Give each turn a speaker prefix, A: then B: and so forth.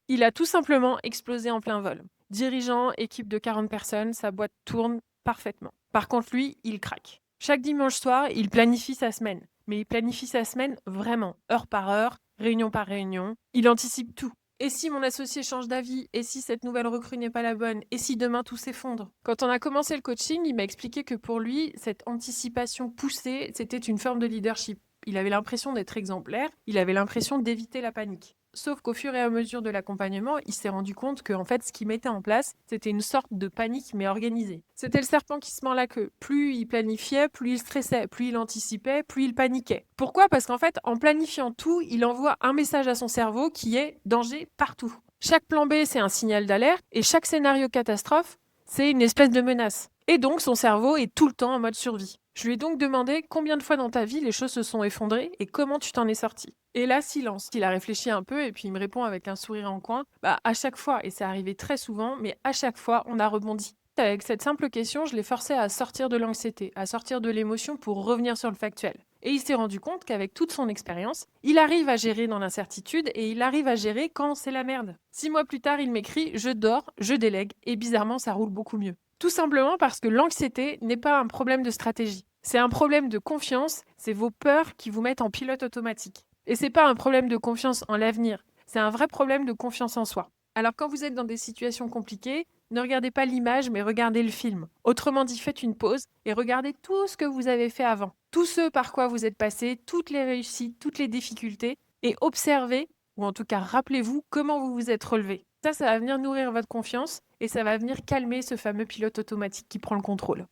A: Il a tout simplement explosé en plein vol. Dirigeant, équipe de 40 personnes, sa boîte tourne parfaitement. Par contre, lui, il craque. Chaque dimanche soir, il planifie sa semaine. Mais il planifie sa semaine vraiment, heure par heure, réunion par réunion. Il anticipe tout. Et si mon associé change d'avis? Et si cette nouvelle recrue n'est pas la bonne? Et si demain tout s'effondre? Quand on a commencé le coaching, il m'a expliqué que pour lui, cette anticipation poussée, c'était une forme de leadership. Il avait l'impression d'être exemplaire, il avait l'impression d'éviter la panique. Sauf qu'au fur et à mesure de l'accompagnement, il s'est rendu compte que en fait, ce qu'il mettait en place, c'était une sorte de panique mais organisée. C'était le serpent qui se mord la queue. Plus il planifiait, plus il stressait, plus il anticipait, plus il paniquait. Pourquoi? Parce qu'en fait, en planifiant tout, il envoie un message à son cerveau qui est danger partout. Chaque plan B, c'est un signal d'alerte et chaque scénario catastrophe, c'est une espèce de menace. Et donc, son cerveau est tout le temps en mode survie. Je lui ai donc demandé combien de fois dans ta vie les choses se sont effondrées et comment tu t'en es sorti. Et là, silence. Il a réfléchi un peu et puis il me répond avec un sourire en coin. À chaque fois, et c'est arrivé très souvent, mais à chaque fois, on a rebondi. Avec cette simple question, je l'ai forcé à sortir de l'anxiété, à sortir de l'émotion pour revenir sur le factuel. Et il s'est rendu compte qu'avec toute son expérience, il arrive à gérer dans l'incertitude et il arrive à gérer quand c'est la merde. 6 mois plus tard, il m'écrit: je dors, je délègue, et bizarrement, ça roule beaucoup mieux. Tout simplement parce que l'anxiété n'est pas un problème de stratégie. C'est un problème de confiance, c'est vos peurs qui vous mettent en pilote automatique. Et c'est pas un problème de confiance en l'avenir, c'est un vrai problème de confiance en soi. Alors quand vous êtes dans des situations compliquées, ne regardez pas l'image, mais regardez le film. Autrement dit, faites une pause et regardez tout ce que vous avez fait avant. Tout ce par quoi vous êtes passé, toutes les réussites, toutes les difficultés, et observez, ou en tout cas rappelez-vous comment vous vous êtes relevé. Ça va venir nourrir votre confiance et ça va venir calmer ce fameux pilote automatique qui prend le contrôle.